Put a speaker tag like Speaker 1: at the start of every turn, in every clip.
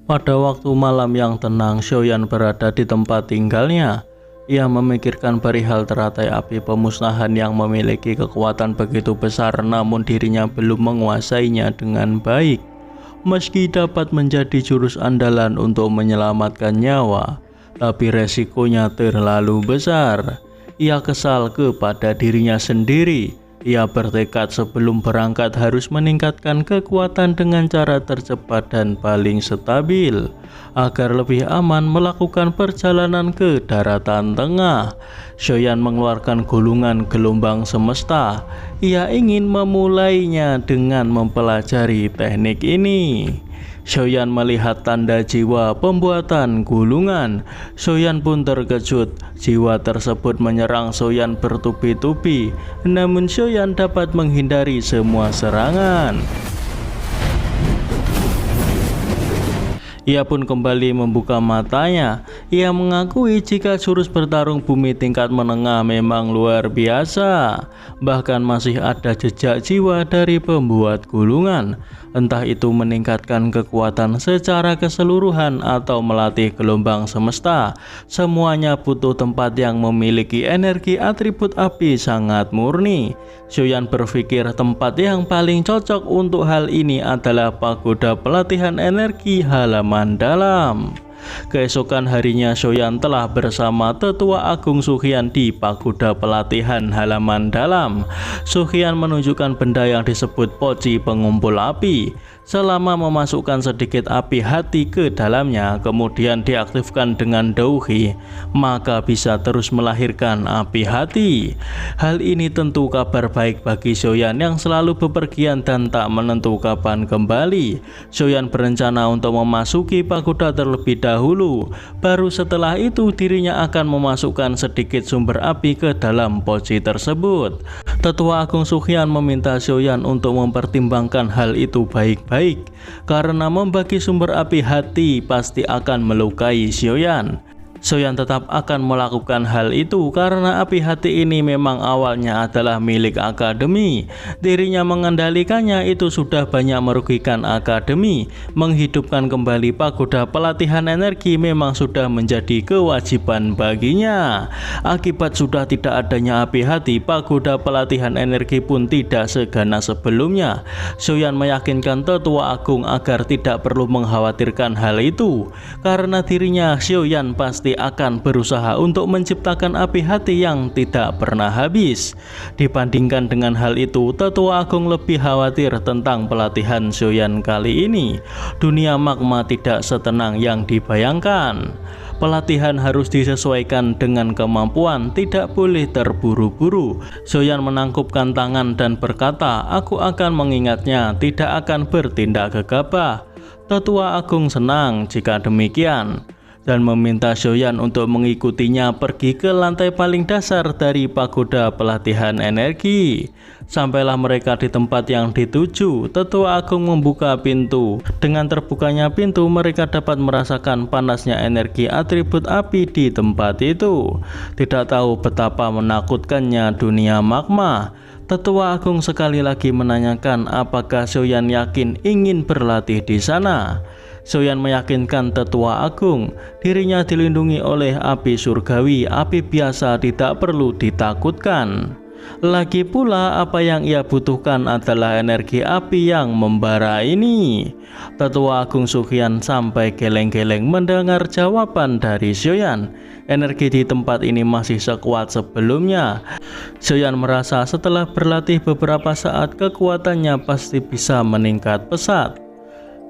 Speaker 1: Pada waktu malam yang tenang, Xiaoyan berada di tempat tinggalnya. Ia memikirkan perihal teratai api pemusnahan yang memiliki kekuatan begitu besar, namun dirinya belum menguasainya dengan baik. Meski dapat menjadi jurus andalan untuk menyelamatkan nyawa, tapi resikonya terlalu besar. Ia kesal kepada dirinya sendiri. Ia bertekad sebelum berangkat harus meningkatkan kekuatan dengan cara tercepat dan paling stabil, agar lebih aman melakukan perjalanan ke daratan tengah. Xiaoyan mengeluarkan gulungan gelombang semesta. Ia ingin memulainya dengan mempelajari teknik ini. Xiaoyan melihat tanda jiwa pembuatan gulungan. Xiaoyan pun terkejut. Jiwa tersebut menyerang Xiaoyan bertubi-tubi, namun Xiaoyan dapat menghindari semua serangan. Ia pun kembali membuka matanya. Ia mengakui jika jurus bertarung bumi tingkat menengah memang luar biasa. Bahkan masih ada jejak jiwa dari pembuat gulungan. Entah itu meningkatkan kekuatan secara keseluruhan atau melatih gelombang semesta. Semuanya butuh tempat yang memiliki energi atribut api sangat murni. Xiaoyan berpikir tempat yang paling cocok untuk hal ini adalah pagoda pelatihan energi halaman dalam. Keesokan harinya Xiaoyan telah bersama Tetua Agung Sukhian di pagoda pelatihan halaman dalam. Sukhian menunjukkan benda yang disebut poci pengumpul api. Selama memasukkan sedikit api hati ke dalamnya, kemudian diaktifkan dengan dauhi, maka bisa terus melahirkan api hati. Hal ini tentu kabar baik bagi Xiaoyan yang selalu bepergian dan tak menentu kapan kembali. Xiaoyan berencana untuk memasuki pagoda terlebih dahulu. Baru setelah itu dirinya akan memasukkan sedikit sumber api ke dalam poci tersebut. Tetua Agung Sukhian meminta Xiaoyan untuk mempertimbangkan hal itu baik-baik, karena membagi sumber api hati pasti akan melukai Xiaoyan. Xiaoyan tetap akan melakukan hal itu karena api hati ini memang awalnya adalah milik akademi. Dirinya mengendalikannya itu sudah banyak merugikan akademi. Menghidupkan kembali pagoda pelatihan energi memang sudah menjadi kewajiban baginya. Akibat sudah tidak adanya api hati, pagoda pelatihan energi pun tidak seganas sebelumnya. Xiaoyan meyakinkan Tetua Agung agar tidak perlu mengkhawatirkan hal itu, karena dirinya Xiaoyan pasti akan berusaha untuk menciptakan api hati yang tidak pernah habis. Dibandingkan dengan hal itu, Tetua Agung lebih khawatir tentang pelatihan Xiaoyan kali ini. Dunia magma tidak setenang yang dibayangkan. Pelatihan harus disesuaikan dengan kemampuan, tidak boleh terburu-buru. Xiaoyan menangkupkan tangan dan berkata, "Aku akan mengingatnya, tidak akan bertindak gegabah." Tetua Agung senang jika demikian, dan meminta Xiaoyan untuk mengikutinya pergi ke lantai paling dasar dari pagoda pelatihan energi. Sampailah mereka di tempat yang dituju. Tetua Agung membuka pintu. Dengan terbukanya pintu, mereka dapat merasakan panasnya energi atribut api di tempat itu. Tidak tahu betapa menakutkannya dunia magma. Tetua Agung sekali lagi menanyakan apakah Xiaoyan yakin ingin berlatih di sana. Xiaoyan meyakinkan Tetua Agung dirinya dilindungi oleh api surgawi. Api biasa tidak perlu ditakutkan. Lagi pula apa yang ia butuhkan adalah energi api yang membara ini. Tetua Agung Sukhian sampai geleng-geleng mendengar jawaban dari Xiaoyan. Energi di tempat ini masih sekuat sebelumnya. Xiaoyan merasa setelah berlatih beberapa saat kekuatannya pasti bisa meningkat pesat.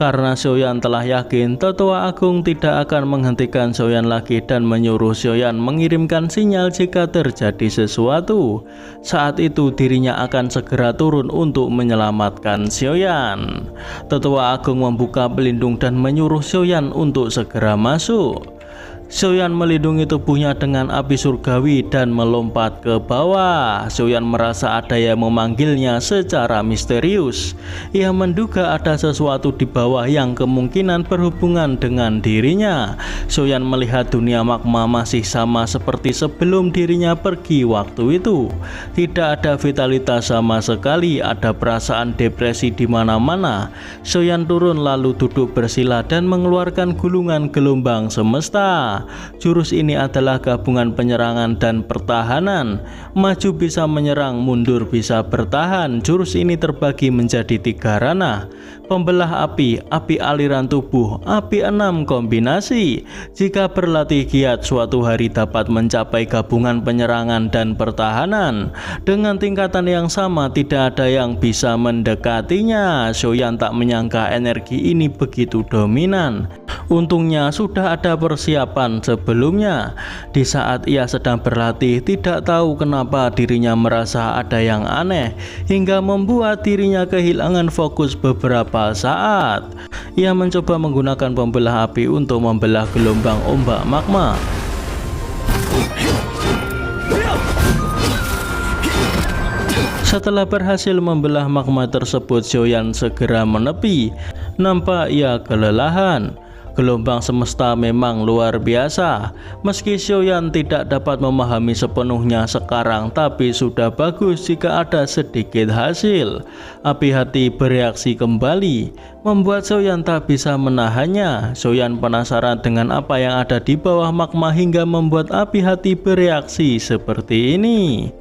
Speaker 1: Karena Xiaoyan telah yakin Tetua Agung tidak akan menghentikan Xiaoyan lagi dan menyuruh Xiaoyan mengirimkan sinyal jika terjadi sesuatu. Saat itu dirinya akan segera turun untuk menyelamatkan Xiaoyan. Tetua Agung membuka pelindung dan menyuruh Xiaoyan untuk segera masuk. Xiaoyan melindungi tubuhnya dengan api surgawi dan melompat ke bawah. Xiaoyan merasa ada yang memanggilnya secara misterius. Ia menduga ada sesuatu di bawah yang kemungkinan berhubungan dengan dirinya. Xiaoyan melihat dunia magma masih sama seperti sebelum dirinya pergi waktu itu. Tidak ada vitalitas sama sekali, ada perasaan depresi di mana-mana. Xiaoyan turun lalu duduk bersila dan mengeluarkan gulungan gelombang semesta. Jurus ini adalah gabungan penyerangan dan pertahanan. Maju bisa menyerang, mundur bisa bertahan. Jurus ini terbagi menjadi 3 ranah: pembelah api, api aliran tubuh, api 6 kombinasi. Jika berlatih giat, suatu hari dapat mencapai gabungan penyerangan dan pertahanan. Dengan tingkatan yang sama, tidak ada yang bisa mendekatinya. Xiaoyan tak menyangka energi ini begitu dominan. Untungnya sudah ada persiapan sebelumnya. Di saat ia sedang berlatih, tidak tahu kenapa dirinya merasa ada yang aneh, hingga membuat dirinya kehilangan fokus beberapa saat. Ia mencoba menggunakan pembelah api untuk membelah gelombang ombak magma. Setelah berhasil membelah magma tersebut, Xiaoyan segera menepi. Nampak ia kelelahan. Gelombang semesta memang luar biasa. Meski Xiaoyan tidak dapat memahami sepenuhnya sekarang, tapi sudah bagus jika ada sedikit hasil. Api hati bereaksi kembali, membuat Xiaoyan tak bisa menahannya. Xiaoyan penasaran dengan apa yang ada di bawah magma hingga membuat api hati bereaksi seperti ini.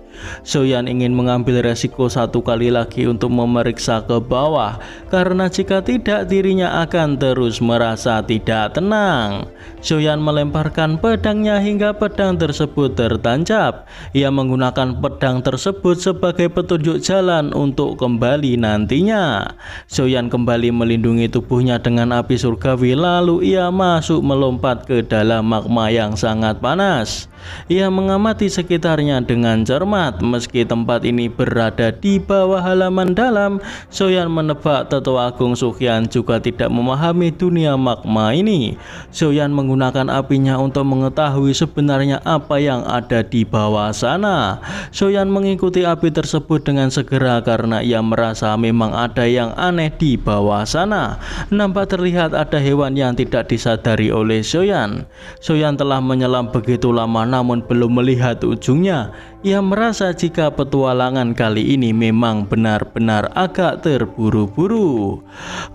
Speaker 1: Xiaoyan ingin mengambil resiko satu kali lagi untuk memeriksa ke bawah, karena jika tidak dirinya akan terus merasa tidak tenang. Xiaoyan melemparkan pedangnya hingga pedang tersebut tertancap. Ia menggunakan pedang tersebut sebagai petunjuk jalan untuk kembali nantinya. Xiaoyan kembali melindungi tubuhnya dengan api surgawi, lalu ia masuk melompat ke dalam magma yang sangat panas. Ia mengamati sekitarnya dengan cermat. Meski tempat ini berada di bawah halaman dalam, Xiaoyan menebak Tetua Agung Sukhian juga tidak memahami dunia magma ini. Xiaoyan menggunakan apinya untuk mengetahui sebenarnya apa yang ada di bawah sana. Xiaoyan mengikuti api tersebut dengan segera karena ia merasa memang ada yang aneh di bawah sana. Nampak terlihat ada hewan yang tidak disadari oleh Xiaoyan. Xiaoyan telah menyelam begitu lama namun belum melihat ujungnya. Ia merasa jika petualangan kali ini memang benar-benar agak terburu-buru.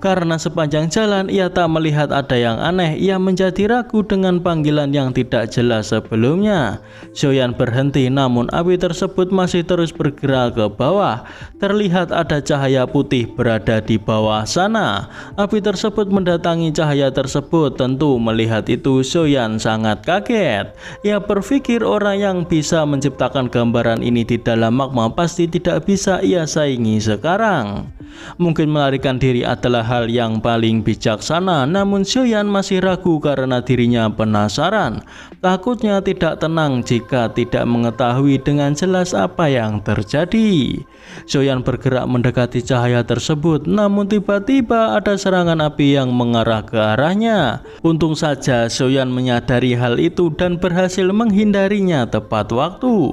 Speaker 1: Karena sepanjang jalan ia tak melihat ada yang aneh, ia menjadi ragu dengan panggilan yang tidak jelas sebelumnya. Xiaoyan berhenti, namun api tersebut masih terus bergerak ke bawah. Terlihat ada cahaya putih berada di bawah sana. Api tersebut mendatangi cahaya tersebut. Tentu melihat itu Xiaoyan sangat kaget. Ia berpikir orang yang bisa menciptakan gambaran ini di dalam magma pasti tidak bisa ia saingi sekarang. Mungkin melarikan diri adalah hal yang paling bijaksana, namun Xiaoyan masih ragu karena dirinya penasaran. Takutnya tidak tenang jika tidak mengetahui dengan jelas apa yang terjadi. Xiaoyan bergerak mendekati cahaya tersebut, namun tiba-tiba ada serangan api yang mengarah ke arahnya. Untung saja Xiaoyan menyadari hal itu dan berhasil menghindarinya tepat waktu.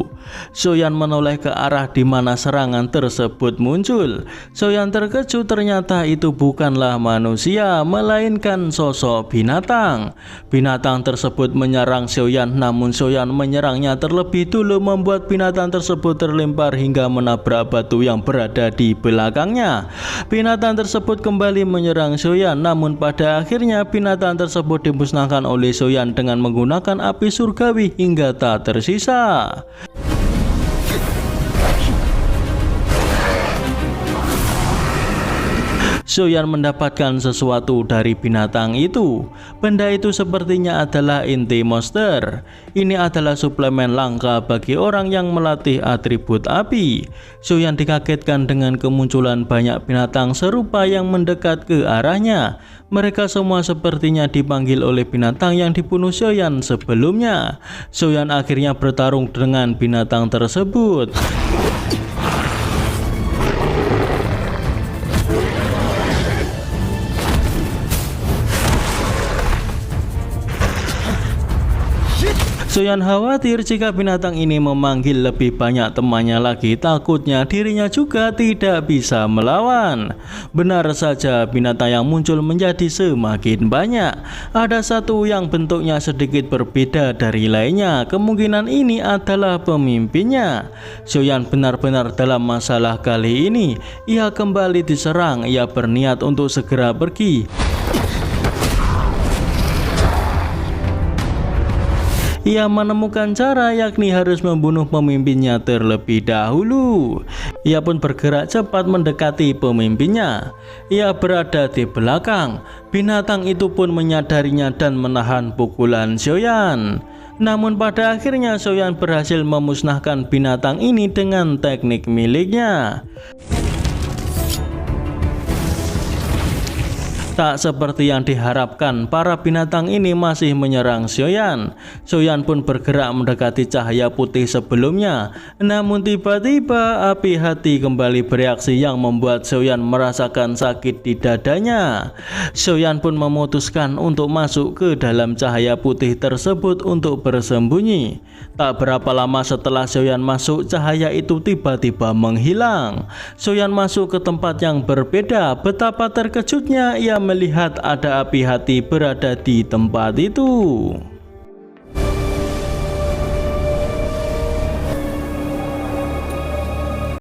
Speaker 1: Xiaoyan menoleh ke arah di mana serangan tersebut muncul. Xiaoyan terkejut, ternyata itu bukanlah manusia, melainkan sosok binatang. Binatang tersebut menyerang Xiaoyan, namun Xiaoyan menyerangnya terlebih dulu, membuat binatang tersebut terlempar hingga menabrak batu yang berada di belakangnya. Binatang tersebut kembali menyerang Xiaoyan, namun pada akhirnya binatang tersebut dimusnahkan oleh Xiaoyan dengan menggunakan api surgawi hingga tak tersisa. Xiaoyan mendapatkan sesuatu dari binatang itu. Benda itu sepertinya adalah inti monster. Ini adalah suplemen langka bagi orang yang melatih atribut api. Xiaoyan dikagetkan dengan kemunculan banyak binatang serupa yang mendekat ke arahnya. Mereka semua sepertinya dipanggil oleh binatang yang dibunuh Xiaoyan sebelumnya. Xiaoyan akhirnya bertarung dengan binatang tersebut. Soyan khawatir jika binatang ini memanggil lebih banyak temannya lagi, takutnya dirinya juga tidak bisa melawan. Benar saja, binatang yang muncul menjadi semakin banyak. Ada satu yang bentuknya sedikit berbeda dari lainnya. Kemungkinan ini adalah pemimpinnya. Soyan benar-benar dalam masalah kali ini. Ia kembali diserang. Ia berniat untuk segera pergi. Ia menemukan cara, yakni harus membunuh pemimpinnya terlebih dahulu. Ia pun bergerak cepat mendekati pemimpinnya. Ia berada di belakang. Binatang itu pun menyadarinya dan menahan pukulan Soyan. Namun pada akhirnya Soyan berhasil memusnahkan binatang ini dengan teknik miliknya. Tak seperti yang diharapkan, para binatang ini masih menyerang Soyan. Soyan pun bergerak mendekati cahaya putih sebelumnya. Namun tiba-tiba api hati kembali bereaksi yang membuat Soyan merasakan sakit di dadanya. Soyan pun memutuskan untuk masuk ke dalam cahaya putih tersebut untuk bersembunyi. Tak berapa lama setelah Soyan masuk, cahaya itu tiba-tiba menghilang. Soyan masuk ke tempat yang berbeda. Betapa terkejutnya ia melihat ada api hati berada di tempat itu.